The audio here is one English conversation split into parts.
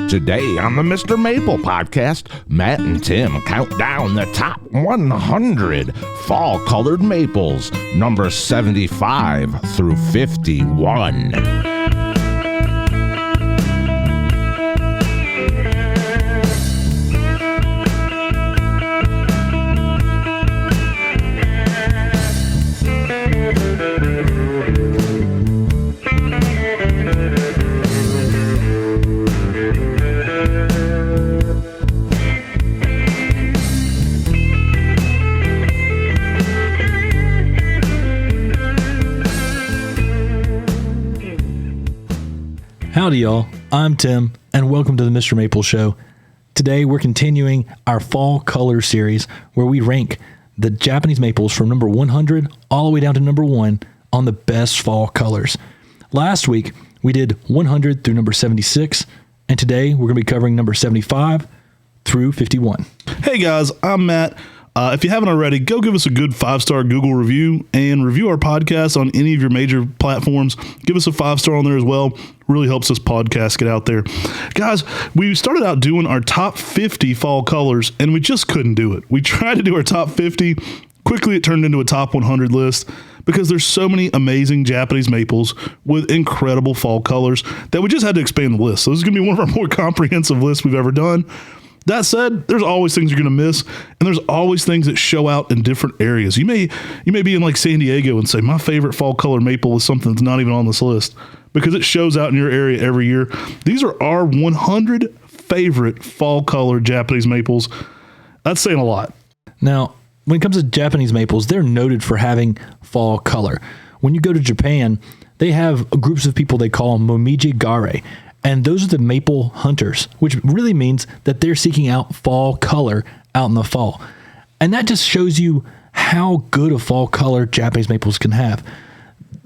Today on the Mr. Maple podcast, Matt and Tim count down the top 100 fall-colored maples, number 75 through 51. Howdy, y'all. I'm Tim, and welcome to the Mr. Maple Show. Today, we're continuing our Fall Color series, where we rank the Japanese maples from number 100 all the way down to number 1 on the best fall colors. Last week, we did 100 through number 76, and today, we're going to be covering number 75 through 51. Hey guys, I'm Matt. If you haven't already, go give us a good 5-star Google review and review our podcast on any of your major platforms. Give us a 5-star on there as well. Really helps this podcast get out there. Guys, we started out doing our top 50 fall colors, and we just couldn't do it. We tried to do our top 50. Quickly, it turned into a top 100 list because there's so many amazing Japanese maples with incredible fall colors that we just had to expand the list. So this is going to be one of our more comprehensive lists we've ever done. That said, there's always things you're going to miss, and there's always things that show out in different areas. You may be in like San Diego and say, my favorite fall color maple is something that's not even on this list because it shows out in your area every year. These are our 100 favorite fall color Japanese maples. That's saying a lot. Now, when it comes to Japanese maples, they're noted for having fall color. When you go to Japan, they have groups of people they call momiji gare. And those are the maple hunters, which really means that they're seeking out fall color out in the fall. And that just shows you how good a fall color Japanese maples can have.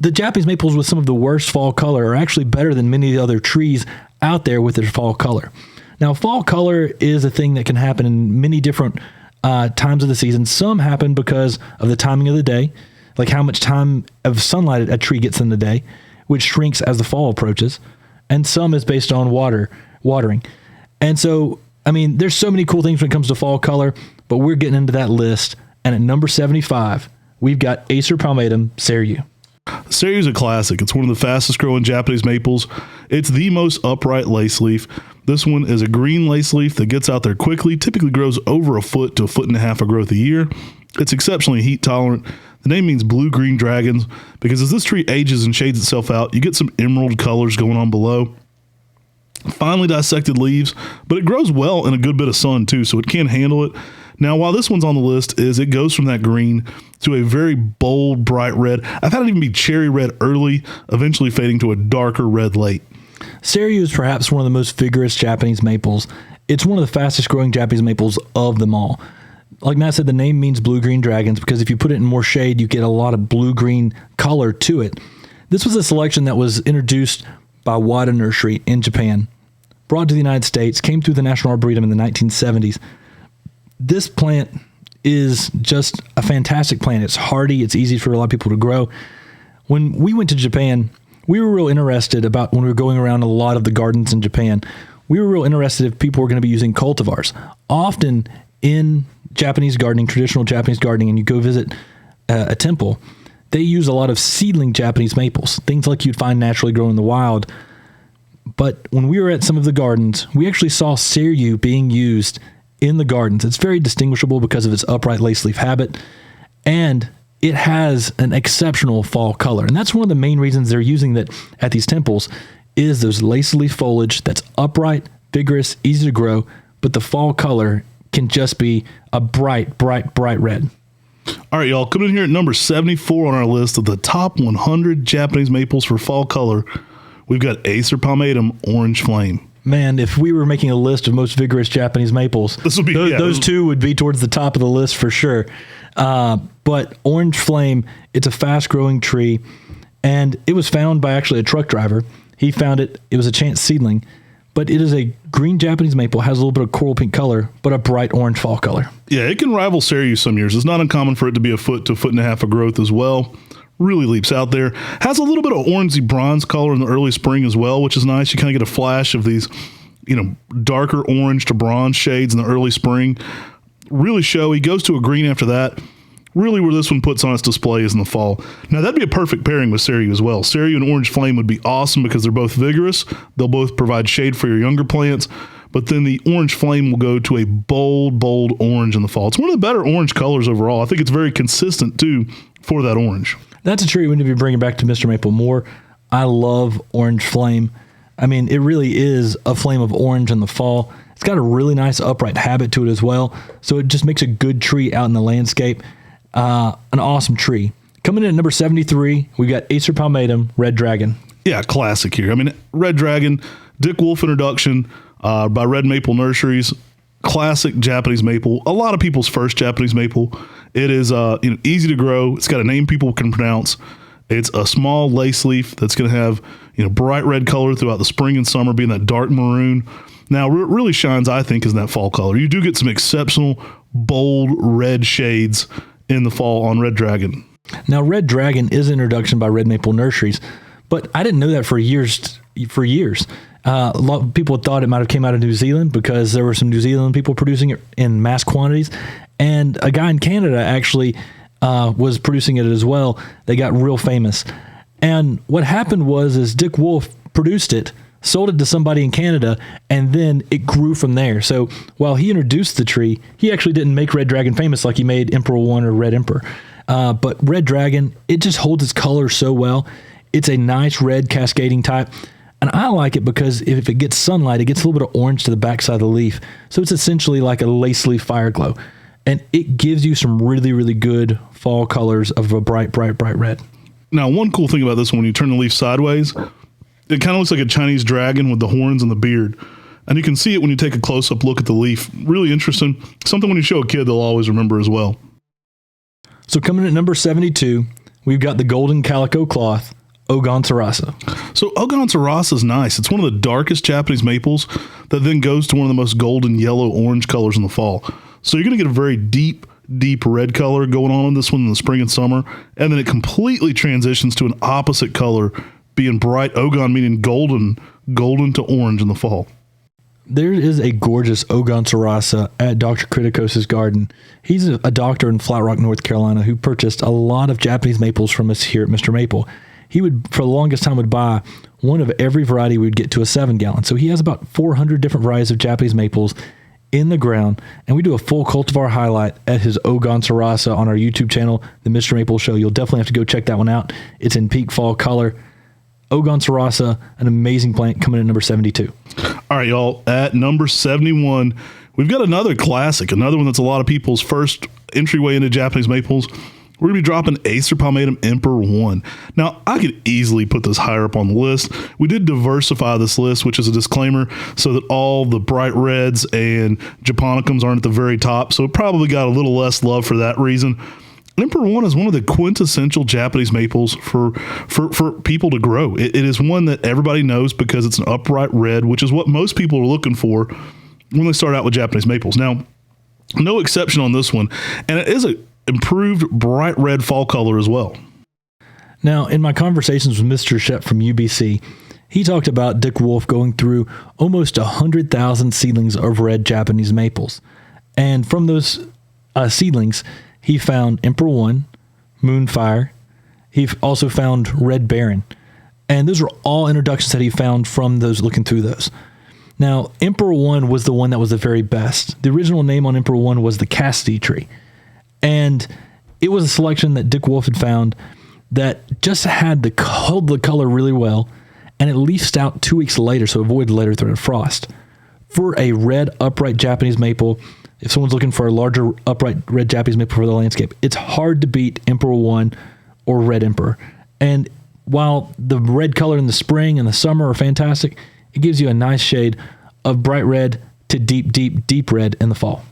The Japanese maples with some of the worst fall color are actually better than many of the other trees out there with their fall color. Now, fall color is a thing that can happen in many different times of the season. Some happen because of the timing of the day, like how much time of sunlight a tree gets in the day, which shrinks as the fall approaches. And some is based on watering. And so, I mean, there's so many cool things when it comes to fall color, but we're getting into that list. And at number 75, we've got Acer palmatum Seiryu. Seiryu is a classic. It's one of the fastest growing Japanese maples. It's the most upright lace leaf. This one is a green lace leaf that gets out there quickly, typically grows over a foot to a foot and a half of growth a year. It's exceptionally heat tolerant. The name means blue-green dragons because as this tree ages and shades itself out, you get some emerald colors going on below. Finely dissected leaves, but it grows well in a good bit of sun too, so it can handle it. Now, while this one's on the list, it goes from that green to a very bold, bright red. I've had it even be cherry red early, eventually fading to a darker red late. Seiryu is perhaps one of the most vigorous Japanese maples. It's one of the fastest growing Japanese maples of them all. Like Matt said, the name means blue-green dragons because if you put it in more shade, you get a lot of blue-green color to it. This was a selection that was introduced by Wada Nursery in Japan, brought to the United States, came through the National Arboretum in the 1970s. This plant is just a fantastic plant. It's hardy. It's easy for a lot of people to grow. When we went to Japan, we were real interested about when we were going around a lot of the gardens in Japan. We were real interested if people were going to be using cultivars. Often in Japanese gardening, traditional Japanese gardening, and you go visit a temple, they use a lot of seedling Japanese maples, things like you'd find naturally grown in the wild. But when we were at some of the gardens, we actually saw Seiryu being used in the gardens. It's very distinguishable because of its upright lace leaf habit, and it has an exceptional fall color. And that's one of the main reasons they're using that at these temples is those lace leaf foliage that's upright, vigorous, easy to grow, but the fall color can just be a bright, bright, bright red. All right, y'all, coming in here at number 74 on our list of the top 100 Japanese maples for fall color, we've got Acer palmatum Orange Flame. Man, if we were making a list of most vigorous Japanese maples, those two would be towards the top of the list for sure. But Orange Flame, it's a fast-growing tree, and it was found by actually a truck driver. He found it. It was a chance seedling. But it is a green Japanese maple, has a little bit of coral pink color, but a bright orange fall color. Yeah, it can rival Seiryu some years. It's not uncommon for it to be a foot to a foot and a half of growth as well. Really leaps out there. Has a little bit of orangey bronze color in the early spring as well, which is nice. You kind of get a flash of these darker orange to bronze shades in the early spring. Really showy. Goes to a green after that. Really where this one puts on its display is in the fall. Now that'd be a perfect pairing with Cereus as well. Cereus and Orange Flame would be awesome because they're both vigorous. They'll both provide shade for your younger plants. But then the Orange Flame will go to a bold orange in the fall. It's one of the better orange colors overall. I think it's very consistent too for that orange. That's a tree we need to be bringing back to Mr. Maple more. I love Orange Flame. I mean, it really is a flame of orange in the fall. It's got a really nice upright habit to it as well. So it just makes a good tree out in the landscape. An awesome tree. Coming in at number 73, we've got Acer palmatum, Red Dragon. Yeah, classic here. I mean, Red Dragon, Dick Wolf introduction by Red Maple Nurseries. Classic Japanese maple. A lot of people's first Japanese maple. It is easy to grow. It's got a name people can pronounce. It's a small lace leaf that's going to have bright red color throughout the spring and summer, being that dark maroon. Now, what really shines, I think, is that fall color. You do get some exceptional, bold red shades in the fall on Red Dragon. Now, Red Dragon is an introduction by Red Maple Nurseries, but I didn't know that for years. A lot of people thought it might have came out of New Zealand because there were some New Zealand people producing it in mass quantities, and a guy in Canada actually was producing it as well. They got real famous. And what happened is Dick Wolf produced it, sold it to somebody in Canada, and then it grew from there. So while he introduced the tree, he actually didn't make Red Dragon famous like he made Emperor 1 or Red Emperor. But Red Dragon, it just holds its color so well. It's a nice red cascading type. And I like it because if it gets sunlight, it gets a little bit of orange to the backside of the leaf. So it's essentially like a lace leaf fire glow. And it gives you some really, really good fall colors of a bright red. Now, one cool thing about this one, when you turn the leaf sideways, it kind of looks like a Chinese dragon with the horns and the beard. And you can see it when you take a close-up look at the leaf. Really interesting. Something when you show a kid, they'll always remember as well. So coming at number 72, we've got the golden calico cloth, Ogon Sarasa. So Ogon Sarasa is nice. It's one of the darkest Japanese maples that then goes to one of the most golden yellow-orange colors in the fall. So you're going to get a very deep red color going on in this one in the spring and summer. And then it completely transitions to an opposite color, being bright Ogon, meaning golden to orange in the fall. There is a gorgeous Ogon Sarasa at Dr. Criticos' garden. He's a doctor in Flat Rock, North Carolina, who purchased a lot of Japanese maples from us here at Mr. Maple. He would, for the longest time, would buy one of every variety we'd get to a 7-gallon. So he has about 400 different varieties of Japanese maples in the ground, and we do a full cultivar highlight at his Ogon Sarasa on our YouTube channel, The Mr. Maple Show. You'll definitely have to go check that one out. It's in peak fall color. Ogon Sarasa, an amazing plant, coming in at number 72. All right, y'all. At number 71, we've got another classic, another one that's a lot of people's first entryway into Japanese maples. We're going to be dropping Acer palmatum Emperor 1. Now, I could easily put this higher up on the list. We did diversify this list, which is a disclaimer, so that all the bright reds and japonicums aren't at the very top. So it probably got a little less love for that reason. Emperor 1 is one of the quintessential Japanese maples for people to grow. It is one that everybody knows because it's an upright red, which is what most people are looking for when they start out with Japanese maples. Now, no exception on this one, and it is an improved bright red fall color as well. Now, in my conversations with Mr. Shep from UBC, he talked about Dick Wolf going through almost 100,000 seedlings of red Japanese maples. And from those seedlings, he found Emperor 1, Moonfire. He also found Red Baron. And those were all introductions that he found from those, looking through those. Now, Emperor 1 was the one that was the very best. The original name on Emperor 1 was the Cassidy tree. And it was a selection that Dick Wolf had found that just had held the color really well, and it leafed out 2 weeks later, so avoid later threat of frost. For a red upright Japanese maple, if someone's looking for a larger upright red Japanese maple for the landscape, it's hard to beat Emperor 1 or Red Emperor. And while the red color in the spring and the summer are fantastic, it gives you a nice shade of bright red to deep red in the fall.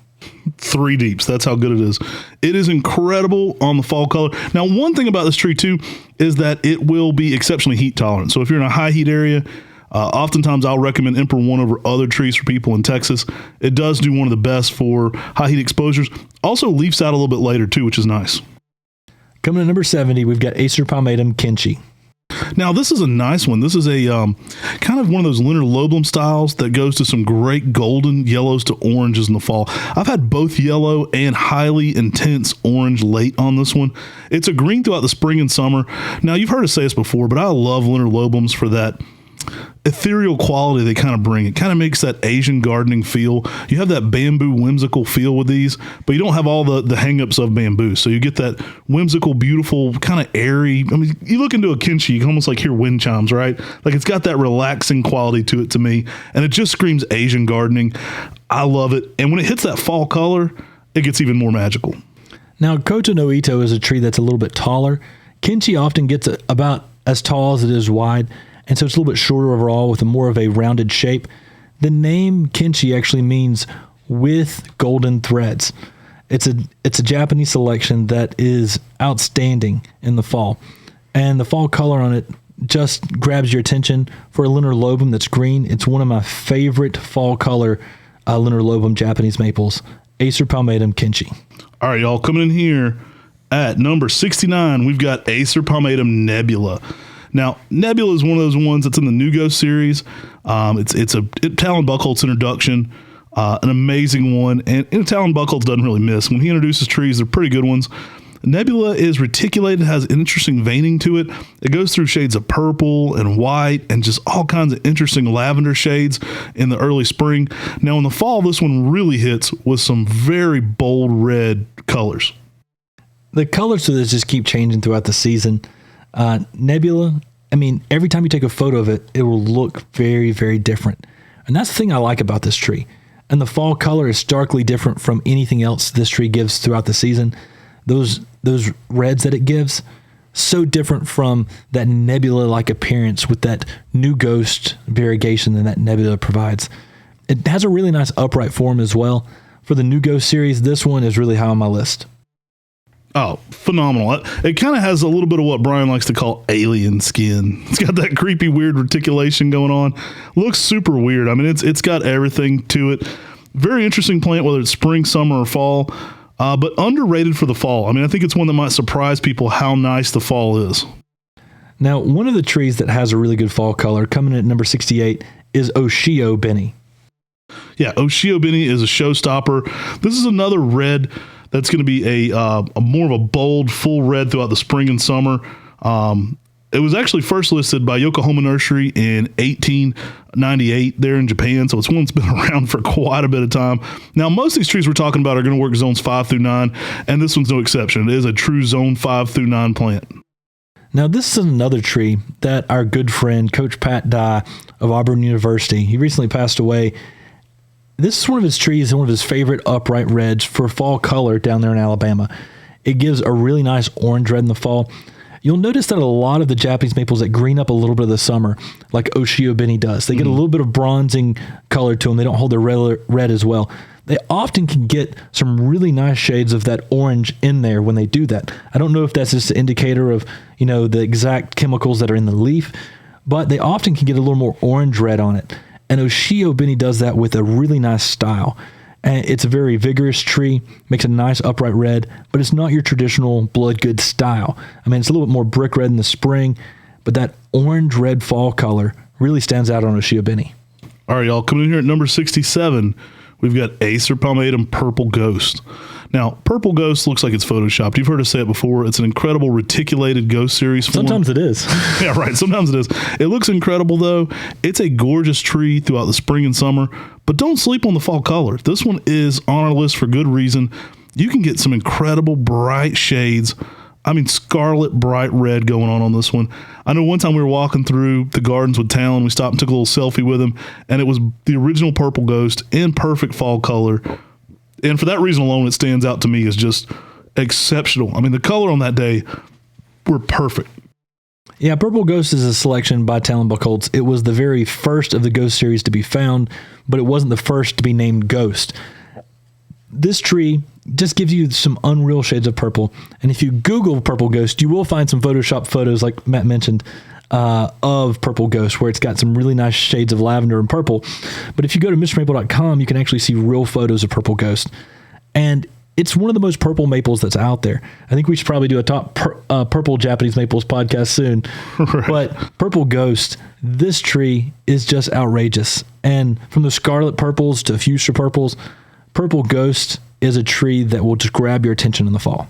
3 deeps. That's how good it is. It is incredible on the fall color. Now, one thing about this tree too is that it will be exceptionally heat tolerant. So if you're in a high heat area, oftentimes I'll recommend Emperor 1 over other trees for people in Texas. It does do one of the best for high heat exposures. Also leaves out a little bit later too, which is nice. Coming to number 70, we've got Acer palmatum Kenshi. Now, this is a nice one. This is a kind of one of those Leonard Loblam styles that goes to some great golden yellows to oranges in the fall. I've had both yellow and highly intense orange late on this one. It's a green throughout the spring and summer. Now, you've heard us say this before, but I love Leonard Loblams for that ethereal quality they kind of bring. It kind of makes that Asian gardening feel. You have that bamboo whimsical feel with these, but you don't have all the hangups of bamboo. So you get that whimsical, beautiful, kind of airy. I mean, you look into a Kenshi, you can almost like hear wind chimes, right? Like it's got that relaxing quality to it to me, and it just screams Asian gardening. I love it. And when it hits that fall color, it gets even more magical. Now, Koto no Ito is a tree that's a little bit taller. Kenshi often gets about as tall as it is wide, and so it's a little bit shorter overall with more of a rounded shape. The name Kenshi actually means with golden threads. It's a Japanese selection that is outstanding in the fall. And the fall color on it just grabs your attention. For a Leonard Loblam that's green, it's one of my favorite fall color Leonard Loblam Japanese maples, Acer palmatum Kenshi. All right, y'all, coming in here at number 69, we've got Acer palmatum Nebula. Now, Nebula is one of those ones that's in the New Ghost series. It's Talon Buchholz's introduction, an amazing one. And Talon Buchholz doesn't really miss. When he introduces trees, they're pretty good ones. Nebula is reticulated, has an interesting veining to it. It goes through shades of purple and white and just all kinds of interesting lavender shades in the early spring. Now, in the fall, this one really hits with some very bold red colors. The colors to this just keep changing throughout the season. Nebula, I mean, every time you take a photo of it, it will look very, very different. And that's the thing I like about this tree. And the fall color is starkly different from anything else this tree gives throughout the season. Those reds that it gives, so different from that nebula-like appearance with that New Ghost variegation that Nebula provides. It has a really nice upright form as well. For the New Ghost series, this one is really high on my list. Oh, phenomenal. It kind of has a little bit of what Brian likes to call alien skin. It's got that creepy, weird reticulation going on. Looks super weird. I mean, it's got everything to it. Very interesting plant, whether it's spring, summer, or fall, but underrated for the fall. I mean, I think it's one that might surprise people how nice the fall is. Now, one of the trees that has a really good fall color, coming in at number 68, is oshioben. Yeah, oshioben is a showstopper. This is another red that's going to be a more of a bold, full red throughout the spring and summer. It was actually first listed by Yokohama Nursery in 1898 there in Japan, so it's one that's been around for quite a bit of time. Now, most of these trees we're talking about are going to work zones 5 through 9, and this one's no exception. It is a true zone 5 through 9 plant. Now, this is another tree that our good friend, Coach Pat Dye of Auburn University, he recently passed away. This is one of his trees and one of his favorite upright reds for fall color down there in Alabama. It gives a really nice orange red in the fall. You'll notice that a lot of the Japanese maples that green up a little bit of the summer, like oshioben does, they get a little bit of bronzing color to them. They don't hold their red as well. They often can get some really nice shades of that orange in there when they do that. I don't know if that's just an indicator of, the exact chemicals that are in the leaf, but they often can get a little more orange red on it. And oshioben does that with a really nice style. And it's a very vigorous tree, makes a nice upright red, but it's not your traditional blood good style. I mean, it's a little bit more brick red in the spring, but that orange red fall color really stands out on oshioben. All right, y'all, coming in here at number 67, we've got Acer palmatum Purple Ghost. Now, Purple Ghost looks like it's photoshopped. You've heard us say it before. It's an incredible reticulated ghost series form. Sometimes it is. Yeah, right. Sometimes it is. It looks incredible, though. It's a gorgeous tree throughout the spring and summer, but don't sleep on the fall color. This one is on our list for good reason. You can get some incredible bright shades. I mean, scarlet, bright red going on this one. I know one time we were walking through the gardens with Talon. We stopped and took a little selfie with him, and it was the original Purple Ghost in perfect fall color. And for that reason alone, it stands out to me as just exceptional. I mean, the color on that day were perfect. Yeah, Purple Ghost is a selection by Talon Buchholz. It was the very first of the Ghost series to be found, but it wasn't the first to be named Ghost. This tree just gives you some unreal shades of purple. And if you Google Purple Ghost, you will find some Photoshop photos, like Matt mentioned, of Purple Ghost, where it's got some really nice shades of lavender and purple. But if you go to MrMaple.com, you can actually see real photos of Purple Ghost. And it's one of the most purple maples that's out there. I think we should probably do a top purple Japanese maples podcast soon. Right. But Purple Ghost, this tree is just outrageous. And from the scarlet purples to fuchsia purples, Purple Ghost is a tree that will just grab your attention in the fall.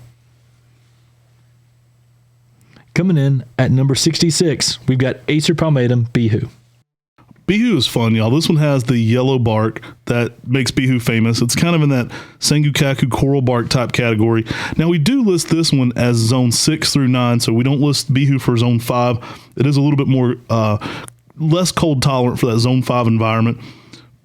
Coming in at number 66, we've got Acer palmatum bihu. Bihu is fun, y'all. This one has the yellow bark that makes bihu famous. It's kind of in that Sengukaku coral bark type category. Now, we do list this one as zone 6 through 9, so we don't list bihu for zone 5. It is a little bit more less cold tolerant for that zone 5 environment.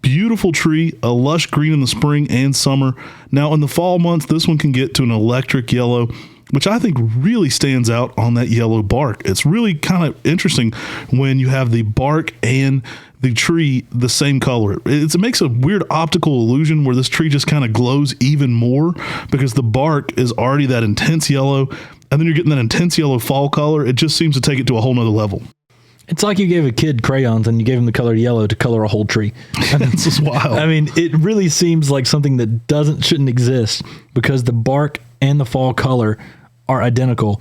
Beautiful tree, a lush green in the spring and summer. Now, in the fall months, this one can get to an electric yellow, which I think really stands out on that yellow bark. It's really kind of interesting when you have the bark and the tree the same color. It makes a weird optical illusion where this tree just kind of glows even more because the bark is already that intense yellow, and then you're getting that intense yellow fall color. It just seems to take it to a whole nother level. It's like you gave a kid crayons and you gave him the color yellow to color a whole tree. It's just wild. I mean, it really seems like something that shouldn't exist because the bark and the fall color are identical.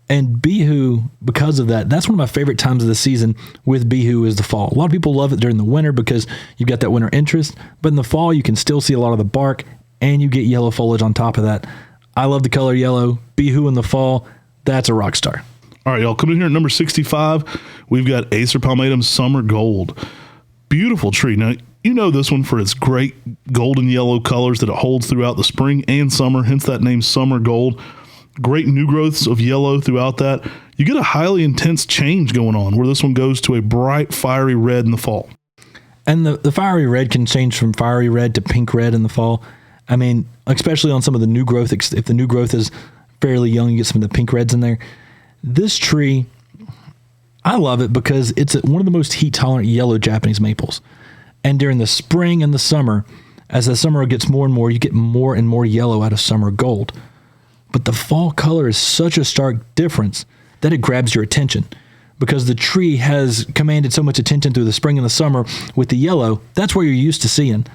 And bihu, because of that, that's one of my favorite times of the season with bihu is the fall. A lot of people love it during the winter because you've got that winter interest, but in the fall you can still see a lot of the bark and you get yellow foliage on top of that. I love the color yellow. Bihu in the fall, that's a rock star. All right, y'all, coming in here at number 65, we've got Acer palmatum summer gold. Beautiful tree. Now, you know this one for its great golden yellow colors that it holds throughout the spring and summer, hence that name summer gold. Great new growths of yellow throughout that. You get a highly intense change going on where this one goes to a bright, fiery red in the fall. And the fiery red can change from fiery red to pink red in the fall. I mean, especially on some of the new growth, if the new growth is fairly young, you get some of the pink reds in there. This tree, I love it because it's one of the most heat-tolerant yellow Japanese maples. And during the spring and the summer, as the summer gets more and more, you get more and more yellow out of summer gold. But the fall color is such a stark difference that it grabs your attention because the tree has commanded so much attention through the spring and the summer with the yellow. That's where you're used to seeing.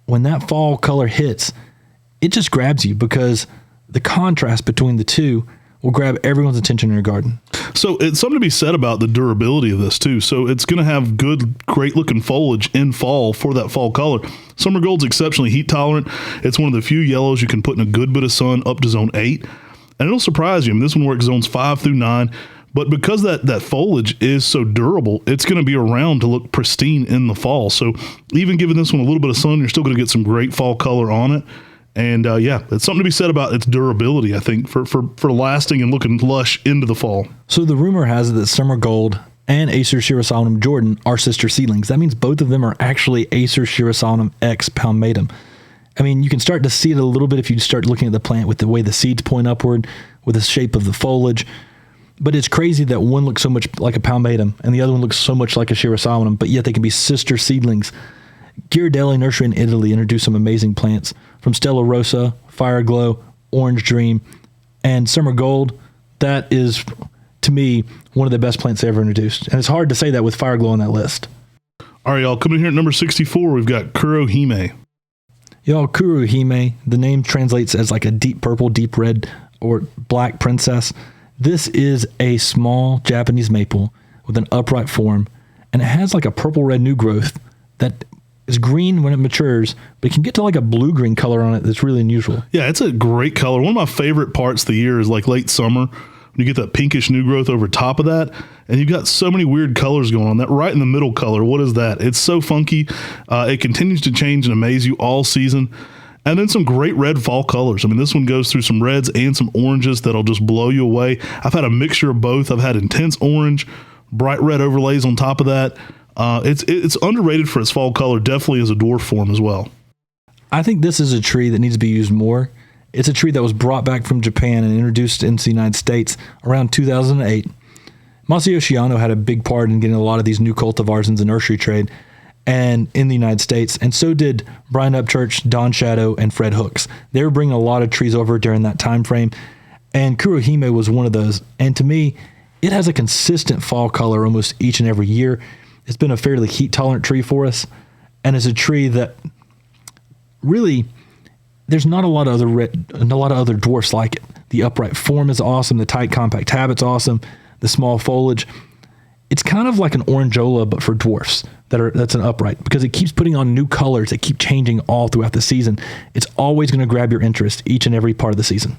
When that fall color hits, it just grabs you because the contrast between the two will grab everyone's attention in your garden. So it's something to be said about the durability of this too. So it's going to have good, great looking foliage in fall for that fall color. Summer gold's exceptionally heat tolerant. It's one of the few yellows you can put in a good bit of sun up to zone 8. And it'll surprise you. I mean, this one works zones 5 through 9. But because that foliage is so durable, it's going to be around to look pristine in the fall. So even giving this one a little bit of sun, you're still going to get some great fall color on it. And yeah, it's something to be said about its durability, I think, for lasting and looking lush into the fall. So the rumor has it that Summer Gold and Acer Shirasalnum Jordan are sister seedlings. That means both of them are actually Acer Shirasalnum X palmatum. I mean, you can start to see it a little bit if you start looking at the plant with the way the seeds point upward, with the shape of the foliage. But it's crazy that one looks so much like a palmatum and the other one looks so much like a Shirasalum, but yet they can be sister seedlings. Ghirardelli Nursery in Italy introduced some amazing plants from Stella Rosa, Fire Glow, Orange Dream, and Summer Gold. That is, to me, one of the best plants they ever introduced. And it's hard to say that with Fire Glow on that list. All right, y'all, coming here at number 64, we've got kurohime. Y'all, kurohime, the name translates as like a deep purple, deep red, or black princess. This is a small Japanese maple with an upright form, and it has like a purple-red new growth that is green when it matures, but it can get to like a blue-green color on it that's really unusual. Yeah, it's a great color. One of my favorite parts of the year is like late summer when you get that pinkish new growth over top of that, and you've got so many weird colors going on. That right in the middle color, what is that? It's so funky. It continues to change and amaze you all season. And then some great red fall colors. I mean, this one goes through some reds and some oranges that'll just blow you away. I've had a mixture of both. I've had intense orange, bright red overlays on top of that. It's underrated for its fall color, definitely as a dwarf form as well. I think this is a tree that needs to be used more. It's a tree that was brought back from Japan and introduced into the United States around 2008. Masayoshi Yano had a big part in getting a lot of these new cultivars into the nursery trade and in the United States, and so did Brian Upchurch, Don Shadow, and Fred Hooks. They were bringing a lot of trees over during that time frame, and kurohime was one of those. And to me, it has a consistent fall color almost each and every year. It's been a fairly heat-tolerant tree for us, and it's a tree that really, there's not a lot of other dwarfs like it. The upright form is awesome. The tight, compact habit's awesome. The small foliage. It's kind of like an orangeola, but for dwarfs that's an upright, because it keeps putting on new colors that keep changing all throughout the season. It's always going to grab your interest each and every part of the season.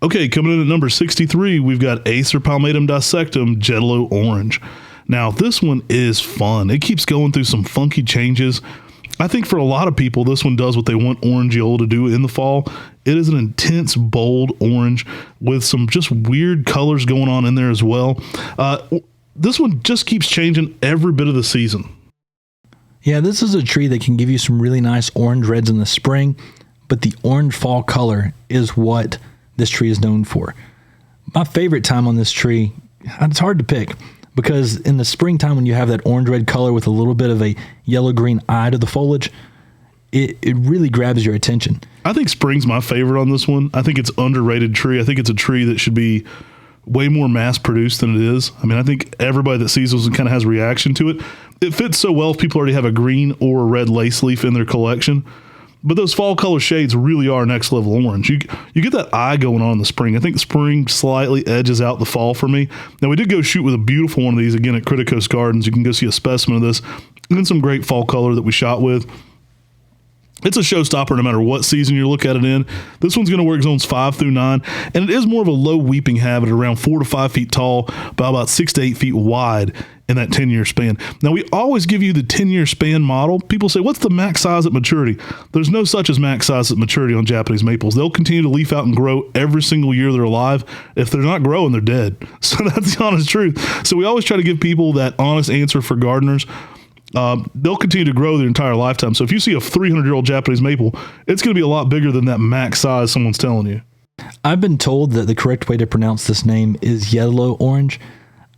Okay, coming in at number 63, we've got Acer palmatum dissectum jello orange. Now, this one is fun. It keeps going through some funky changes. I think for a lot of people, this one does what they want orangeola to do in the fall. It is an intense, bold orange with some just weird colors going on in there as well. This one just keeps changing every bit of the season. Yeah, this is a tree that can give you some really nice orange reds in the spring, but the orange fall color is what this tree is known for. My favorite time on this tree, it's hard to pick, because in the springtime when you have that orange red color with a little bit of a yellow green eye to the foliage, it really grabs your attention. I think spring's my favorite on this one. I think it's an underrated tree. I think it's a tree that should be way more mass produced than it is. I mean, I think everybody that sees this kind of has a reaction to it. It fits so well if people already have a green or a red lace leaf in their collection. But those fall color shades really are next level orange. You get that eye going on in the spring. I think the spring slightly edges out the fall for me. Now, we did go shoot with a beautiful one of these again at Criticos Gardens. You can go see a specimen of this. And then some great fall color that we shot with. It's a showstopper no matter what season you look at it in. This one's going to work zones 5 through 9, and it is more of a low weeping habit, around 4 to 5 feet tall, by about 6 to 8 feet wide in that 10-year span. Now, we always give you the 10-year span model. People say, what's the max size at maturity? There's no such as max size at maturity on Japanese maples. They'll continue to leaf out and grow every single year they're alive. If they're not growing, they're dead. So that's the honest truth. So we always try to give people that honest answer for gardeners. They'll continue to grow their entire lifetime. So if you see a 300-year-old Japanese maple, it's going to be a lot bigger than that max size someone's telling you. I've been told that the correct way to pronounce this name is yellow orange,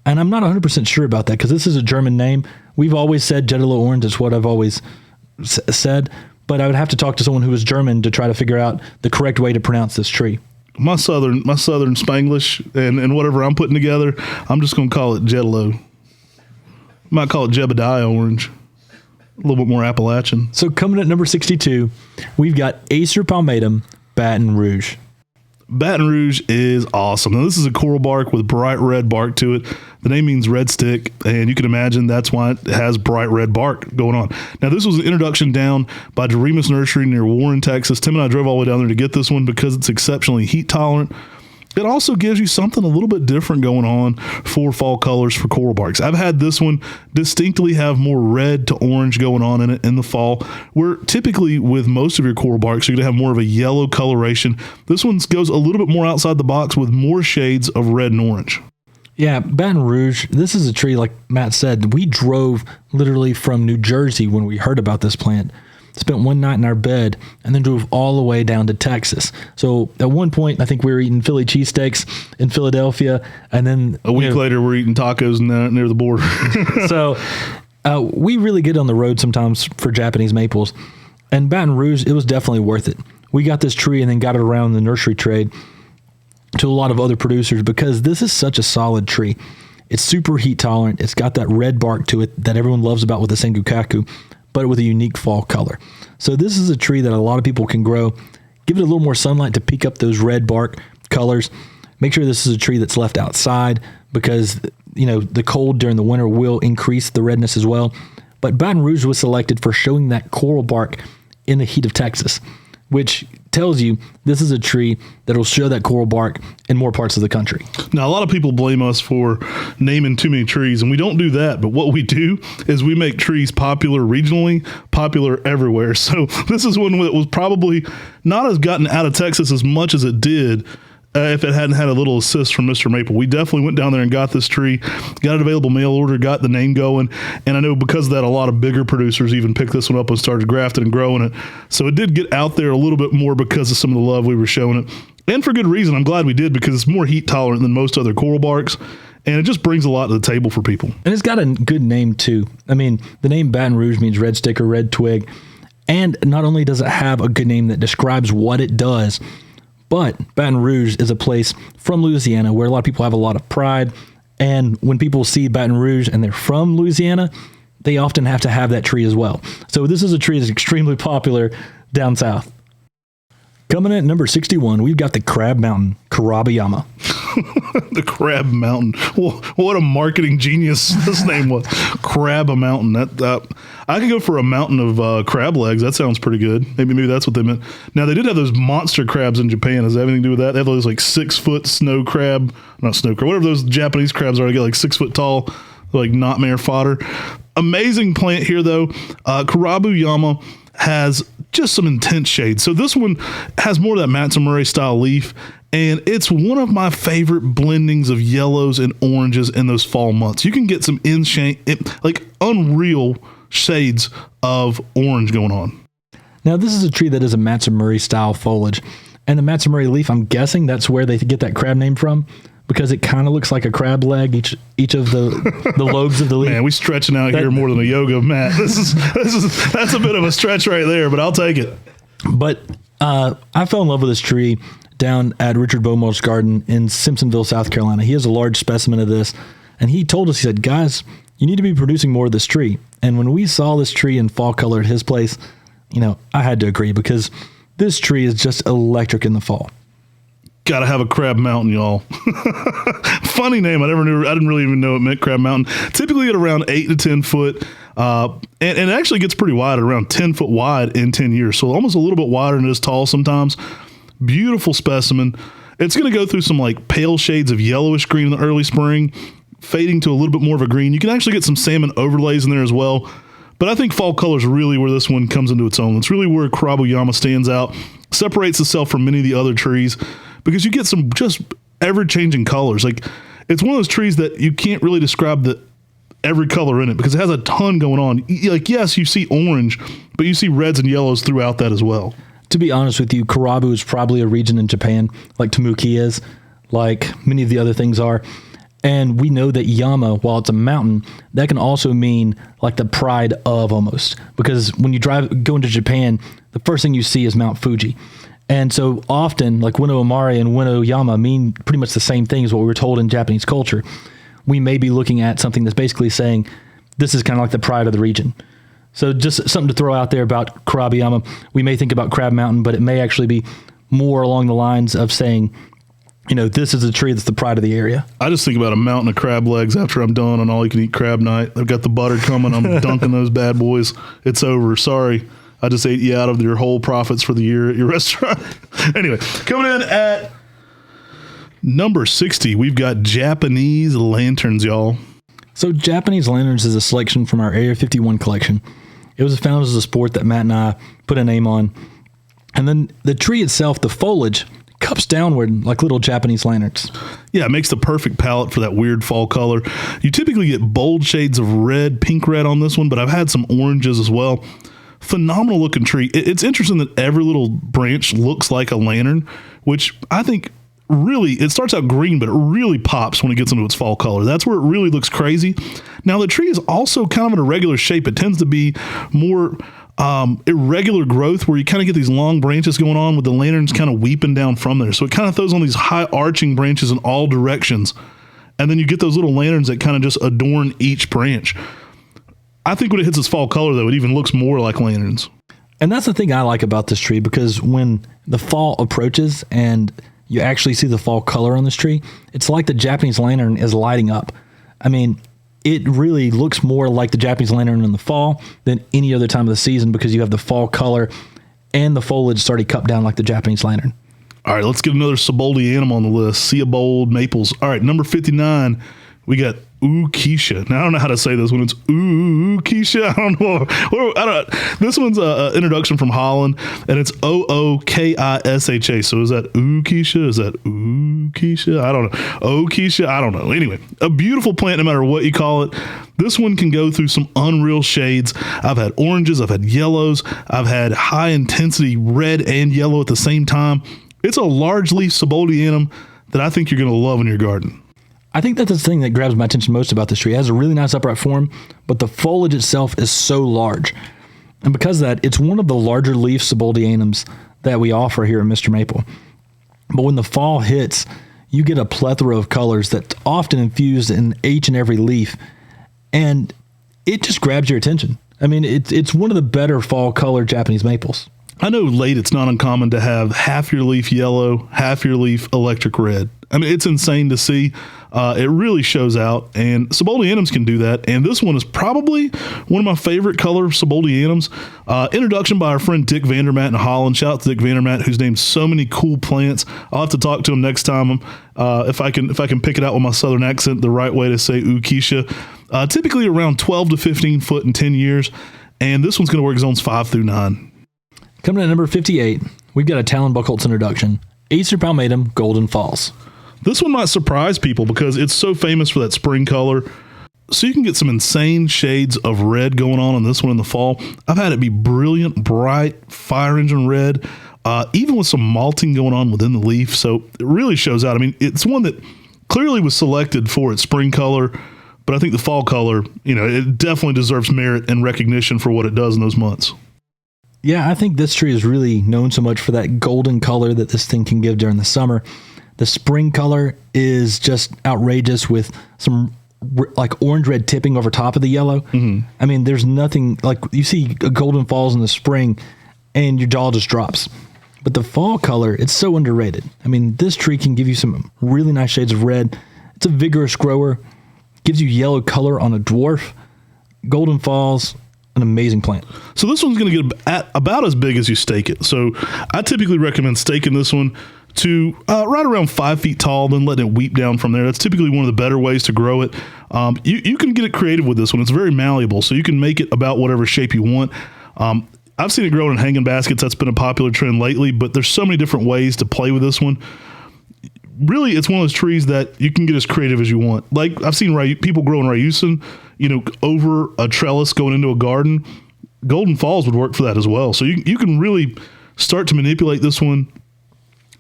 and I'm not 100% sure about that because this is a German name. We've always said yellow orange is what I've always said, but I would have to talk to someone who is German to try to figure out the correct way to pronounce this tree. My southern Spanglish and whatever I'm putting together, I'm just going to call it jello. Might call it Jebediah orange. A little bit more Appalachian. So coming at number 62, we've got Acer palmatum Baton Rouge. Baton Rouge is awesome. Now, this is a coral bark with bright red bark to it. The name means red stick, and you can imagine that's why it has bright red bark going on. Now, this was an introduction down by Doremus Nursery near Warren, Texas. Tim and I drove all the way down there to get this one because it's exceptionally heat tolerant. It also gives you something a little bit different going on for fall colors for coral barks. I've had this one distinctly have more red to orange going on in it in the fall, where typically with most of your coral barks, you're going to have more of a yellow coloration. This one goes a little bit more outside the box with more shades of red and orange. Yeah, Baton Rouge, this is a tree, like Matt said, we drove literally from New Jersey when we heard about this plant. Spent one night in our bed and then drove all the way down to Texas. So at one point, I think we were eating Philly cheesesteaks in Philadelphia, and then a week later, we're eating tacos near the border. So we really get on the road sometimes for Japanese maples, and Baton Rouge, it was definitely worth it. We got this tree and then got it around the nursery trade to a lot of other producers because this is such a solid tree. It's super heat tolerant. It's got that red bark to it that everyone loves about with the Sengokaku, but with a unique fall color. So this is a tree that a lot of people can grow. Give it a little more sunlight to peak up those red bark colors. Make sure this is a tree that's left outside because, you know, the cold during the winter will increase the redness as well. But Baton Rouge was selected for showing that coral bark in the heat of Texas, which tells you this is a tree that will show that coral bark in more parts of the country. Now, a lot of people blame us for naming too many trees, and we don't do that. But what we do is we make trees popular regionally, popular everywhere. So this is one that was probably not as gotten out of Texas as much as it did if it hadn't had a little assist from Mr. Maple. We definitely went down there and got this tree, got an available mail order, got the name going. And I know because of that, a lot of bigger producers even picked this one up and started grafting and growing it. So it did get out there a little bit more because of some of the love we were showing it. And for good reason. I'm glad we did because it's more heat tolerant than most other coral barks. And it just brings a lot to the table for people. And it's got a good name too. I mean, the name Baton Rouge means red stick or red twig. And not only does it have a good name that describes what it does, but Baton Rouge is a place from Louisiana where a lot of people have a lot of pride. And when people see Baton Rouge and they're from Louisiana, they often have to have that tree as well. So this is a tree that's extremely popular down south. Coming in at number 61, we've got the Crab Mountain, Karabayama. The Crab Mountain. Well, what a marketing genius this name was. Crab a Mountain. That I could go for a mountain of crab legs. That sounds pretty good. Maybe that's what they meant. Now, they did have those monster crabs in Japan. Does that have anything to do with that? They have those like 6 foot snow crab. Not snow crab. Whatever those Japanese crabs are. They get like 6 foot tall, like nightmare fodder. Amazing plant here, though. Karabayama has just some intense shades. So this one has more of that Matsumura style leaf, and it's one of my favorite blendings of yellows and oranges in those fall months. You can get some like unreal shades of orange going on. Now, this is a tree that is a Matsumura style foliage, and the Matsumura leaf, I'm guessing that's where they get that crab name from, because it kind of looks like a crab leg, each of the lobes of the leaf. Man, we stretching out here more than a yoga mat. That's a bit of a stretch right there, but I'll take it. But I fell in love with this tree down at Richard Beaumont's garden in Simpsonville, South Carolina. He has a large specimen of this, and he told us, he said, guys, you need to be producing more of this tree. And when we saw this tree in fall color at his place, I had to agree, because this tree is just electric in the fall. Gotta have a Crab Mountain, y'all. Funny name. I didn't really even know it meant Crab Mountain. Typically at around 8 to 10 foot. And it actually gets pretty wide, at around 10 foot wide in 10 years. So almost a little bit wider than it is tall sometimes. Beautiful specimen. It's going to go through some like pale shades of yellowish green in the early spring, fading to a little bit more of a green. You can actually get some salmon overlays in there as well. But I think fall color is really where this one comes into its own. It's really where Karabayama stands out, separates itself from many of the other trees, because you get some just ever-changing colors. Like, it's one of those trees that you can't really describe every color in it, because it has a ton going on. Like, yes, you see orange, but you see reds and yellows throughout that as well. To be honest with you, Karabu is probably a region in Japan, like Tamuki is, like many of the other things are. And we know that Yama, while it's a mountain, that can also mean like the pride of, almost. Because when you go into Japan, the first thing you see is Mount Fuji. And so often, like Wino Omari and Wino Yama mean pretty much the same thing as what we were told in Japanese culture. We may be looking at something that's basically saying, this is kind of like the pride of the region. So just something to throw out there about Karabayama. We may think about Crab Mountain, but it may actually be more along the lines of saying, this is a tree that's the pride of the area. I just think about a mountain of crab legs after I'm done on all you can eat crab night. I've got the butter coming. I'm dunking those bad boys. It's over. Sorry. I just ate you out of your whole profits for the year at your restaurant. Anyway, coming in at number 60, we've got Japanese lanterns, y'all. So Japanese lanterns is a selection from our Area 51 collection. It was found as a sport that Matt and I put a name on. And then the tree itself, the foliage, cups downward like little Japanese lanterns. Yeah, it makes the perfect palette for that weird fall color. You typically get bold shades of red, pink red on this one, but I've had some oranges as well. Phenomenal looking tree. It's interesting that every little branch looks like a lantern, which I think really, it starts out green, but it really pops when it gets into its fall color. That's where it really looks crazy. Now, the tree is also kind of an irregular shape. It tends to be more irregular growth, where you kind of get these long branches going on with the lanterns kind of weeping down from there. So it kind of throws on these high arching branches in all directions. And then you get those little lanterns that kind of just adorn each branch. I think when it hits its fall color, though, it even looks more like lanterns. And that's the thing I like about this tree, because when the fall approaches and you actually see the fall color on this tree, it's like the Japanese lantern is lighting up. I mean, it really looks more like the Japanese lantern in the fall than any other time of the season, because you have the fall color and the foliage starting to cup down like the Japanese lantern. All right, let's get another Siboldi animal on the list. Seabold maples. All right, number 59, we got Keisha. Now, I don't know how to say this one. It's Keisha. I don't know. This one's an introduction from Holland, and it's Ookisha. So is that Keisha? Is that Keisha? I don't know. Keisha? I don't know. Anyway, a beautiful plant no matter what you call it. This one can go through some unreal shades. I've had oranges. I've had yellows. I've had high intensity red and yellow at the same time. It's a large leaf Siboldianum that I think you're going to love in your garden. I think that's the thing that grabs my attention most about this tree. It has a really nice upright form, but the foliage itself is so large. And because of that, it's one of the larger leaf Siboldianums that we offer here at Mr. Maple. But when the fall hits, you get a plethora of colors that's often infused in each and every leaf, and it just grabs your attention. I mean, it's one of the better fall color Japanese maples. I know late it's not uncommon to have half your leaf yellow, half your leaf electric red. I mean, it's insane to see. It really shows out, and Seboldianums can do that. And this one is probably one of my favorite color Seboldianums. Introduction by our friend Dick Vandermaat in Holland. Shout out to Dick Vandermaat, who's named so many cool plants. I'll have to talk to him next time if I can pick it out with my southern accent, the right way to say Keisha. Typically around 12 to 15 foot in 10 years, and this one's going to work zones 5 through 9. Coming at number 58, we've got a Talon Buchholz introduction, Acer palmatum Golden Falls. This one might surprise people because it's so famous for that spring color. So you can get some insane shades of red going on in this one in the fall. I've had it be brilliant, bright, fire engine red, even with some malting going on within the leaf. So it really shows out. I mean, it's one that clearly was selected for its spring color, but I think the fall color, it definitely deserves merit and recognition for what it does in those months. Yeah, I think this tree is really known so much for that golden color that this thing can give during the summer. The spring color is just outrageous with some like orange red tipping over top of the yellow. Mm-hmm. I mean, there's nothing like you see Golden Falls in the spring and your jaw just drops. But the fall color, it's so underrated. I mean, this tree can give you some really nice shades of red. It's a vigorous grower, gives you yellow color on a dwarf. Golden Falls, an amazing plant. So this one's going to get about as big as you stake it. So I typically recommend staking this one to right around 5 feet tall, then letting it weep down from there. That's typically one of the better ways to grow it. You can get it creative with this one. It's very malleable, so you can make it about whatever shape you want. I've seen it grow in hanging baskets. That's been a popular trend lately, but there's so many different ways to play with this one. Really, it's one of those trees that you can get as creative as you want. Like I've seen people growing Ryusin, over a trellis going into a garden. Golden Falls would work for that as well. So you can really start to manipulate this one,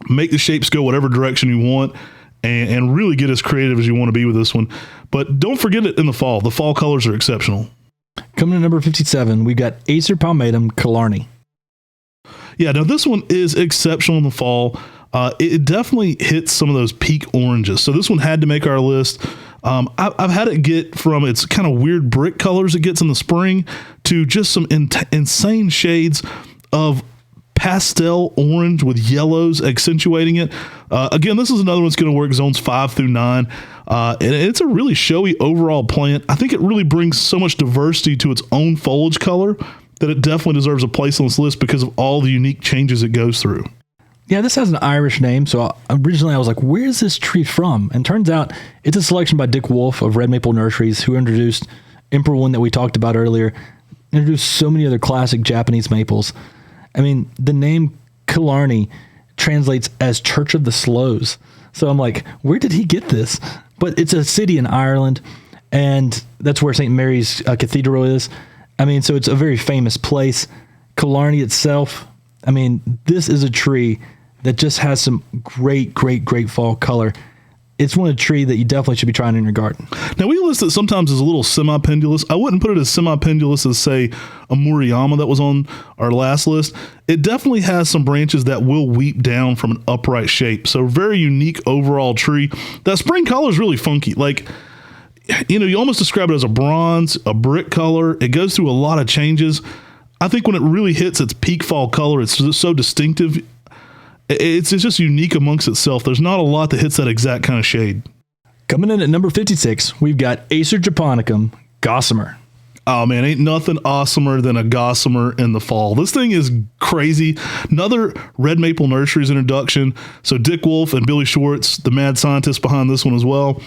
make the shapes go whatever direction you want, and really get as creative as you want to be with this one. But don't forget it in the fall. The fall colors are exceptional. Coming to number 57, we've got Acer palmatum Killarney. Yeah, now this one is exceptional in the fall. It definitely hits some of those peak oranges. So this one had to make our list. I've had it get from its kind of weird brick colors it gets in the spring to just some insane shades of pastel orange with yellows accentuating it. Again, this is another one that's going to work zones 5 through 9. And it's a really showy overall plant. I think it really brings so much diversity to its own foliage color that it definitely deserves a place on this list because of all the unique changes it goes through. Yeah, this has an Irish name, so originally I was like, where's this tree from? And turns out it's a selection by Dick Wolf of Red Maple Nurseries, who introduced Emperor One that we talked about earlier, introduced so many other classic Japanese maples. I mean, the name Killarney translates as Church of the Sloes. So I'm like, where did he get this? But it's a city in Ireland, and that's where St. Mary's Cathedral is. I mean, so it's a very famous place. Killarney itself, I mean, this is a tree that just has some great fall color. It's one of the tree that you definitely should be trying in your garden. Now, we list it sometimes as a little semi-pendulous. I wouldn't put it as semi-pendulous as, say, a Murayama that was on our last list. It definitely has some branches that will weep down from an upright shape. So very unique overall tree. That spring color is really funky. Like, you almost describe it as a bronze, a brick color. It goes through a lot of changes. I think when it really hits its peak fall color, it's just so distinctive. It's just unique amongst itself. There's not a lot that hits that exact kind of shade. Coming in at number 56, we've got Acer japonicum Gossamer. Oh man, ain't nothing awesomer than a Gossamer in the fall. This thing is crazy. Another Red Maple Nurseries introduction. So Dick Wolf and Billy Schwartz, the mad scientists behind this one as well.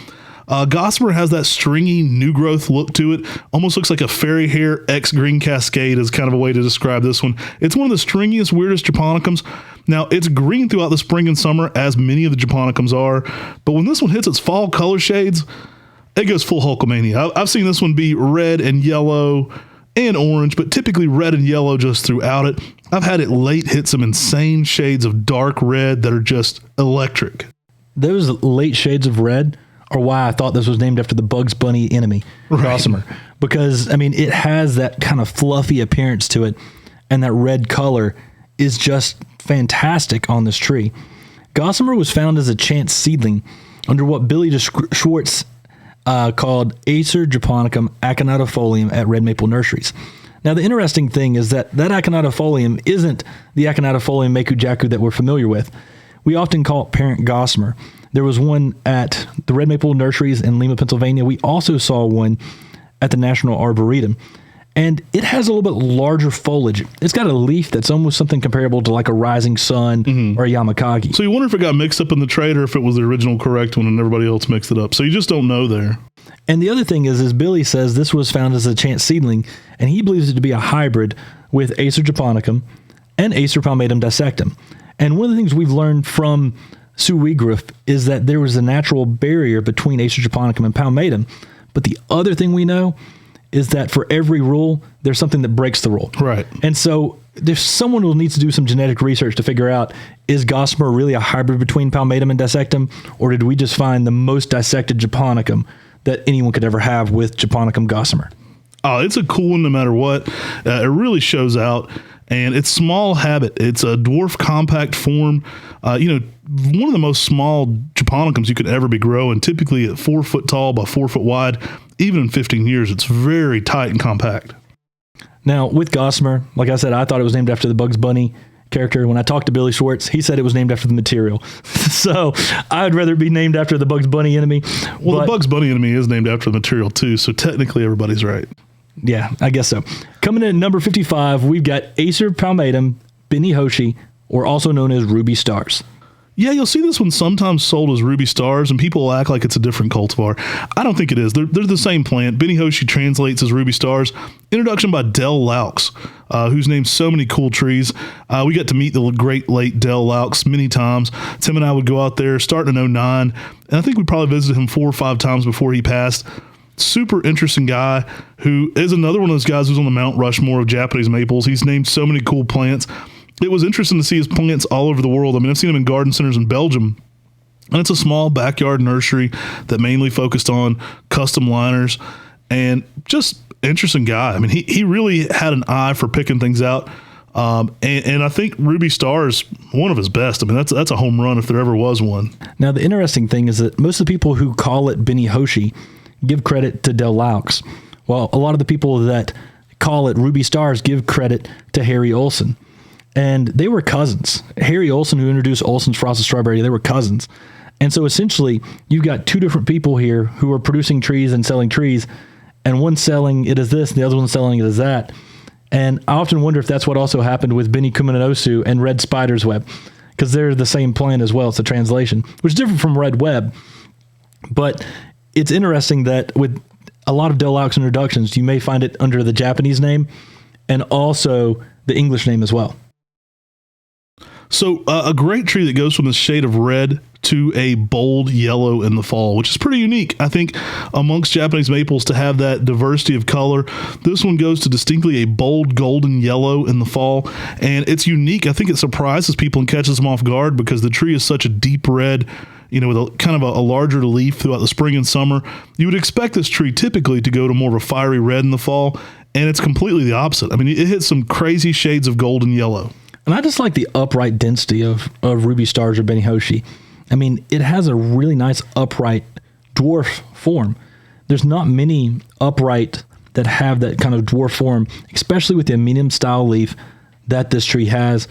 Gossamer has that stringy new growth look to it. Almost looks like a fairy hair X green cascade is kind of a way to describe this one. It's one of the stringiest, weirdest japonicums. Now, it's green throughout the spring and summer, as many of the japonicums are. But when this one hits its fall color shades, it goes full Hulkamania. I've seen this one be red and yellow and orange, but typically red and yellow just throughout it. I've had it late hit some insane shades of dark red that are just electric. Those late shades of red are why I thought this was named after the Bugs Bunny enemy, Gossamer. Right. Because, I mean, it has that kind of fluffy appearance to it, and that red color is just fantastic on this tree. Gossamer was found as a chance seedling under what Billy Schwartz called Acer japonicum aconitifolium at Red Maple Nurseries. Now, the interesting thing is that aconitifolium isn't the aconitifolium mekujaku that we're familiar with. We often call it parent Gossamer. There was one at the Red Maple Nurseries in Lima, Pennsylvania. We also saw one at the National Arboretum. And it has a little bit larger foliage. It's got a leaf that's almost something comparable to like a rising sun or a yamakagi. So you wonder if it got mixed up in the trade or if it was the original correct one and everybody else mixed it up. So you just don't know there. And the other thing is Billy says this was found as a chance seedling, and he believes it to be a hybrid with Acer japonicum and Acer palmatum dissectum. And one of the things we've learned from Sue Weigruff is that there was a natural barrier between Acer japonicum and palmatum. But the other thing we know is that for every rule, there's something that breaks the rule. Right. And so there's someone who needs to do some genetic research to figure out, is Gossamer really a hybrid between palmatum and dissectum, or did we just find the most dissected japonicum that anyone could ever have with japonicum Gossamer? Oh, it's a cool one no matter what. It really shows out. And it's small habit. It's a dwarf compact form. One of the most small japonicums you could ever be growing, typically at 4 foot tall by 4 foot wide. Even in 15 years, it's very tight and compact. Now, with Gossamer, like I said, I thought it was named after the Bugs Bunny character. When I talked to Billy Schwartz, he said it was named after the material. So I'd rather it be named after the Bugs Bunny enemy. Well, the Bugs Bunny enemy is named after the material too, so technically everybody's right. Yeah, I guess so. Coming in at number 55, we've got Acer palmatum, bini Hoshi, or also known as Ruby Stars. Yeah, you'll see this one sometimes sold as Ruby Stars, and people will act like it's a different cultivar. I don't think it is. They're the same plant. Bini Hoshi translates as Ruby Stars. Introduction by Del Laux, who's named so many cool trees. We got to meet the great late Del Laux many times. Tim and I would go out there starting in 09, and I think we probably visited him 4 or 5 times before he passed. Super interesting guy who is another one of those guys who's on the Mount Rushmore of Japanese maples. He's named so many cool plants. It was interesting to see his plants all over the world. I mean, I've seen him in garden centers in Belgium, and it's a small backyard nursery that mainly focused on custom liners, and just interesting guy. I mean, he really had an eye for picking things out. And I think Ruby Star is one of his best. I mean, that's a home run if there ever was one. Now, the interesting thing is that most of the people who call it bini Hoshi give credit to Del Laux, while a lot of the people that call it Ruby Stars give credit to Harry Olson. And they were cousins. Harry Olson, who introduced Olson's Frosted Strawberry, they were cousins. And so essentially, you've got two different people here who are producing trees and selling trees, and one selling it as this, and the other one selling it as that. And I often wonder if that's what also happened with Bini Kuminosu and Red Spider's Web, because they're the same plant as well. It's a translation, which is different from Red Web. But it's interesting that with a lot of Del Laux introductions, you may find it under the Japanese name and also the English name as well. So a great tree that goes from the shade of red to a bold yellow in the fall, which is pretty unique, I think, amongst Japanese maples to have that diversity of color. This one goes to distinctly a bold golden yellow in the fall, and it's unique. I think it surprises people and catches them off guard because the tree is such a deep red, with a kind of a larger leaf throughout the spring and summer. You would expect this tree typically to go to more of a fiery red in the fall, and it's completely the opposite. I mean, it hits some crazy shades of golden yellow. And I just like the upright density of Ruby Stars or Bini Hoshi. I mean, it has a really nice upright dwarf form. There's not many upright that have that kind of dwarf form, especially with the medium style leaf that this tree has.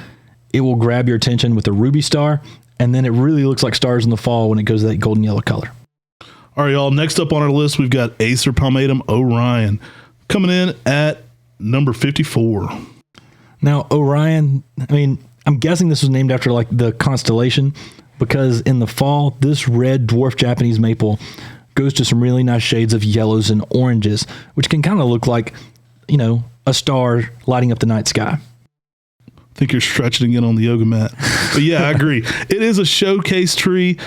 It will grab your attention with a Ruby Star, and then it really looks like stars in the fall when it goes to that golden yellow color. All right, y'all. Next up on our list, we've got Acer palmatum Orion coming in at number 54. Now, Orion, I mean, I'm guessing this was named after like the constellation, because in the fall, this red dwarf Japanese maple goes to some really nice shades of yellows and oranges, which can kind of look like, a star lighting up the night sky. I think you're stretching it on the yoga mat. But yeah, I agree. It is a showcase tree.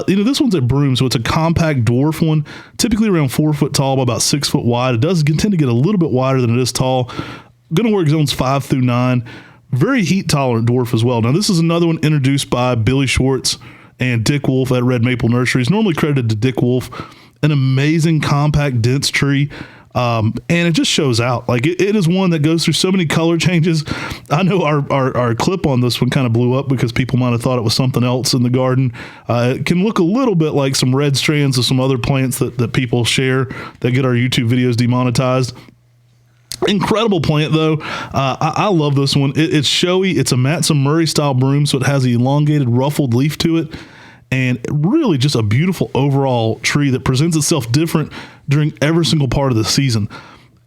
This one's a broom, so it's a compact dwarf one, typically around 4 foot tall by about 6 foot wide. It does tend to get a little bit wider than it is tall. Going to work zones 5 through 9. Very heat tolerant dwarf as well. Now, this is another one introduced by Billy Schwartz and Dick Wolf at Red Maple Nurseries, normally credited to Dick Wolf. An amazing, compact, dense tree. And it just shows out. Like it is one that goes through so many color changes. I know our clip on this one kind of blew up because people might have thought it was something else in the garden. It can look a little bit like some red strands of some other plants that people share that get our YouTube videos demonetized. Incredible plant, though. I love this one. It's showy. It's a Matson Murray style broom, so it has an elongated, ruffled leaf to it. And really just a beautiful overall tree that presents itself different during every single part of the season.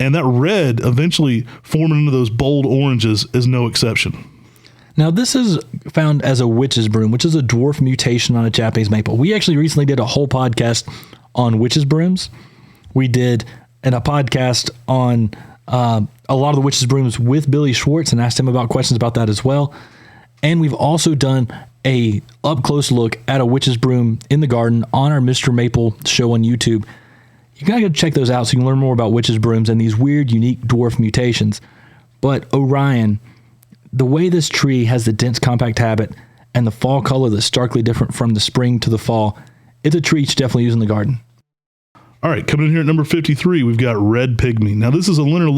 And that red eventually forming into those bold oranges is no exception. Now, this is found as a witch's broom, which is a dwarf mutation on a Japanese maple. We actually recently did a whole podcast on witch's brooms. We did a podcast on a lot of the witch's brooms with Billy Schwartz and asked him about questions about that as well. And we've also done a up close look at a witch's broom in the garden on our Mr. Maple show on YouTube. You gotta go check those out so you can learn more about witch's brooms and these weird, unique dwarf mutations. But Orion, the way this tree has the dense compact habit and the fall color that's starkly different from the spring to the fall, it's a tree you should definitely use in the garden. All right, coming in here at number 53, we've got red pygmy. Now, this is a linear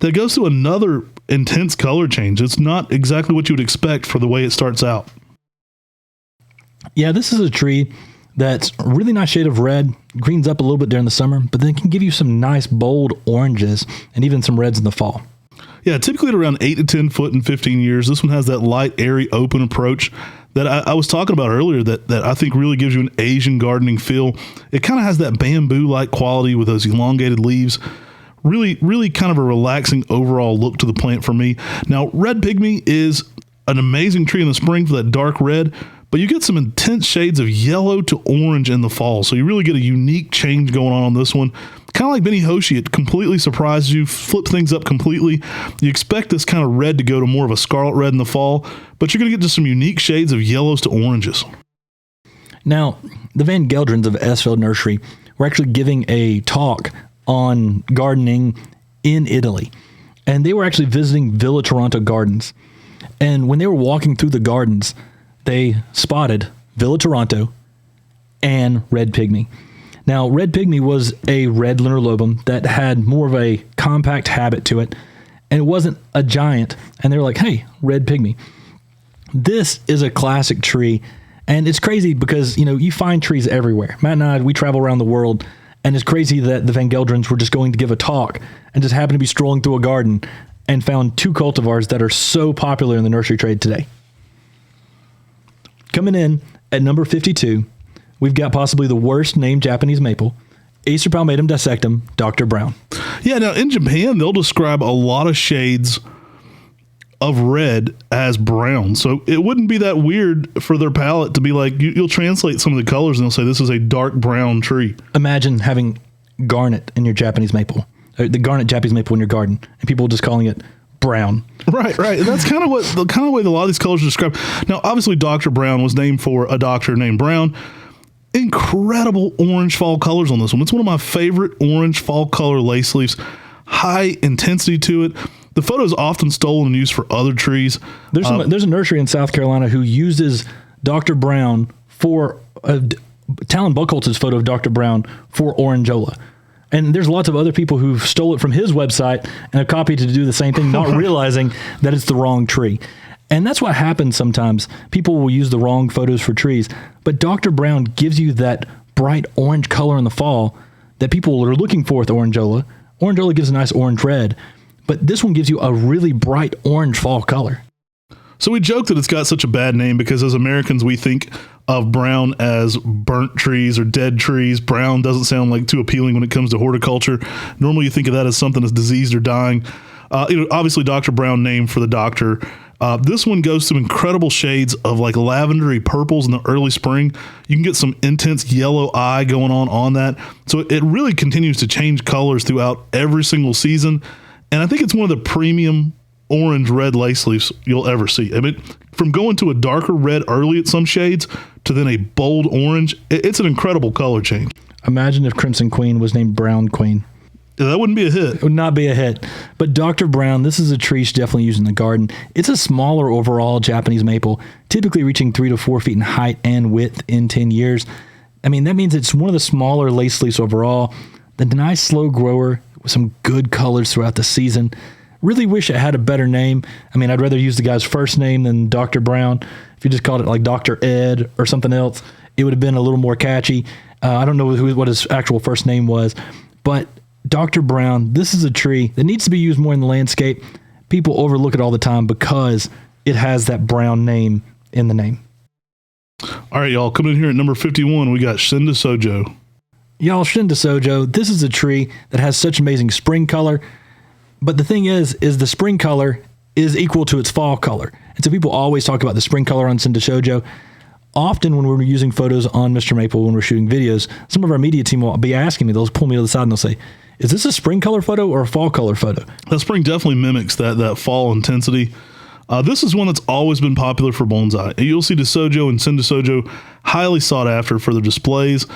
that goes through another intense color change. It's not exactly what you would expect for the way it starts out. Yeah, this is a tree that's a really nice shade of red, greens up a little bit during the summer, but then can give you some nice bold oranges and even some reds in the fall. Yeah, typically at around 8 to 10 foot in 15 years. This one has that light, airy, open approach that I was talking about earlier that I think really gives you an Asian gardening feel. It kind of has that bamboo-like quality with those elongated leaves. Really, really kind of a relaxing overall look to the plant for me. Now, red pygmy is an amazing tree in the spring for that dark red, but you get some intense shades of yellow to orange in the fall. So you really get a unique change going on this one. Kind of like Bini Hoshi, it completely surprises you, flips things up completely. You expect this kind of red to go to more of a scarlet red in the fall, but you're going to get just some unique shades of yellows to oranges. Now, the Van Geldrens of Esveld Nursery were actually giving a talk on gardening in Italy, and they were actually visiting Villa Toronto Gardens. And when they were walking through the gardens, they spotted Villa Toronto and red pygmy. Now, red pygmy was a red linear that had more of a compact habit to it, and it wasn't a giant. And they were like, hey, red pygmy. This is a classic tree, and it's crazy because, you find trees everywhere. Matt and I, we travel around the world, and it's crazy that the Van Geldrens were just going to give a talk and just happened to be strolling through a garden and found two cultivars that are so popular in the nursery trade today. Coming in at number 52, we've got possibly the worst named Japanese maple, Acer palmatum dissectum, Dr. Brown. Yeah, now in Japan, they'll describe a lot of shades of red as brown. So it wouldn't be that weird for their palate to be like, you'll translate some of the colors and they'll say this is a dark brown tree. Imagine having garnet in your Japanese maple, or the garnet Japanese maple in your garden, and people just calling it brown. Right. And that's kind of the way a lot of these colors are described. Now, obviously, Dr. Brown was named for a doctor named Brown. Incredible orange fall colors on this one. It's one of my favorite orange fall color lace leaves. High intensity to it. The photo is often stolen and used for other trees. There's a nursery in South Carolina who uses Dr. Brown for Talon Buckholtz's photo of Dr. Brown for Orangeola. And there's lots of other people who've stole it from his website and have copied it to do the same thing, not realizing that it's the wrong tree. And that's what happens sometimes. People will use the wrong photos for trees. But Dr. Brown gives you that bright orange color in the fall that people are looking for with Orangeola. Orangeola gives a nice orange red, but this one gives you a really bright orange fall color. So we joke that it's got such a bad name because as Americans, we think of brown as burnt trees or dead trees. Brown doesn't sound like too appealing when it comes to horticulture. Normally you think of that as something that's diseased or dying. Obviously Dr. Brown named for the doctor. This one goes through incredible shades of like lavendery purples in the early spring. You can get some intense yellow eye going on that. So it really continues to change colors throughout every single season. And I think it's one of the premium orange red lace leaves you'll ever see. I mean, from going to a darker red early at some shades to then a bold orange, it's an incredible color change. Imagine if Crimson Queen was named Brown Queen. Yeah, that wouldn't be a hit. It would not be a hit. But Dr. Brown, this is a tree you should definitely use in the garden. It's a smaller overall Japanese maple, typically reaching 3 to 4 feet in height and width in 10 years. I mean, that means it's one of the smaller lace leaves overall. The nice slow grower with some good colors throughout the season. Really wish it had a better name. I mean, I'd rather use the guy's first name than Dr. Brown. If you just called it like Dr. Ed or something else, it would have been a little more catchy. I don't know what his actual first name was, but Dr. Brown, this is a tree that needs to be used more in the landscape. People overlook it all the time because it has that brown name in the name. All right, y'all, coming in here at number 51, we got Shinda Sojo. Y'all, Shinda Sojo, this is a tree that has such amazing spring color. But the thing is the spring color is equal to its fall color. And so people always talk about the spring color on Shinda Sojo. Often when we're using photos on Mr. Maple, when we're shooting videos, some of our media team will be asking me, they'll pull me to the side and they'll say, is this a spring color photo or a fall color photo? That spring definitely mimics that fall intensity. This is one that's always been popular for bonsai. You'll see DeSojo and Shinda Sojo highly sought after for their displays.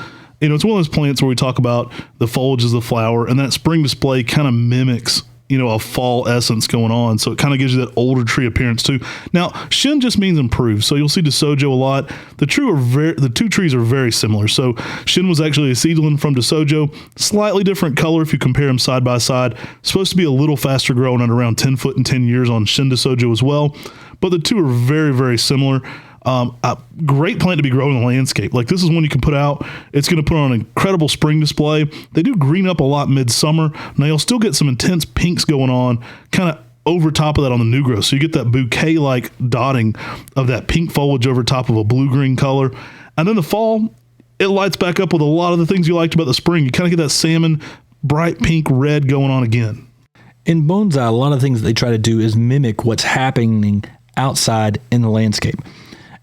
It's one of those plants where we talk about the foliage as the flower, and that spring display kind of mimics a fall essence going on. So it kind of gives you that older tree appearance too. Now, Shin just means improved. So you'll see DeSojo a lot. The two trees are very similar. So Shin was actually a seedling from DeSojo. Slightly different color if you compare them side by side. Supposed to be a little faster growing at around 10 foot and 10 years on Shin DeSojo as well. But the two are very, very similar. A great plant to be growing in the landscape. Like this is one you can put out. It's going to put on an incredible spring display. They do green up a lot midsummer. Now you'll still get some intense pinks going on kind of over top of that on the new growth. So you get that bouquet-like dotting of that pink foliage over top of a blue-green color. And then the fall, it lights back up with a lot of the things you liked about the spring. You kind of get that salmon, bright pink red going on again. In bonsai, a lot of things that they try to do is mimic what's happening outside in the landscape.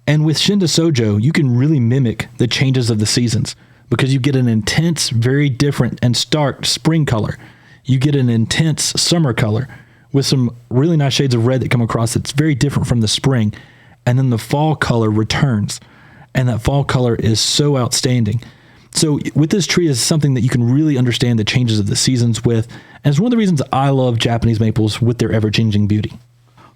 And with Shinda Sojo, you can really mimic the changes of the seasons because you get an intense, very different and stark spring color. You get an intense summer color with some really nice shades of red that come across that's very different from the spring. And then the fall color returns. And that fall color is so outstanding. So with this tree is something that you can really understand the changes of the seasons with. And it's one of the reasons I love Japanese maples with their ever-changing beauty.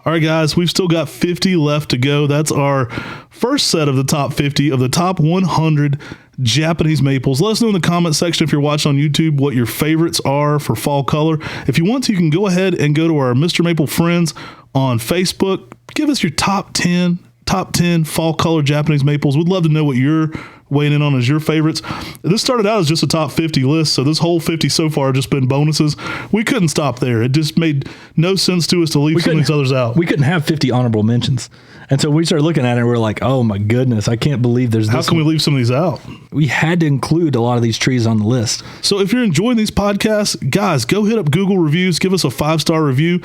All right, guys, we've still got 50 left to go. That's our first set of the top 50 of the top 100 Japanese maples. Let us know in the comment section if you're watching on YouTube what your favorites are for fall color. If you want to, you can go ahead and go to our Mr. Maple friends on Facebook. Give us your top 10 fall color Japanese maples. We'd love to know what you're weighing in on as your favorites. This started out as just a top 50 list, so this whole 50 so far have just been bonuses. We couldn't stop there. It just made no sense to us to leave some of these others out. We couldn't have 50 honorable mentions. And so we started looking at it and we're like, oh my goodness, I can't believe there's this. How can we leave some of these out? We had to include a lot of these trees on the list. So if you're enjoying these podcasts, guys, go hit up Google Reviews. Give us a 5-star review.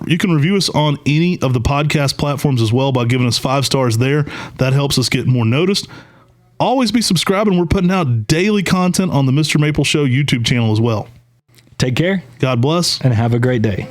You can review us on any of the podcast platforms as well by giving us 5 stars there. That helps us get more noticed. Always be subscribing. We're putting out daily content on the Mr. Maple Show YouTube channel as well. Take care. God bless. And have a great day.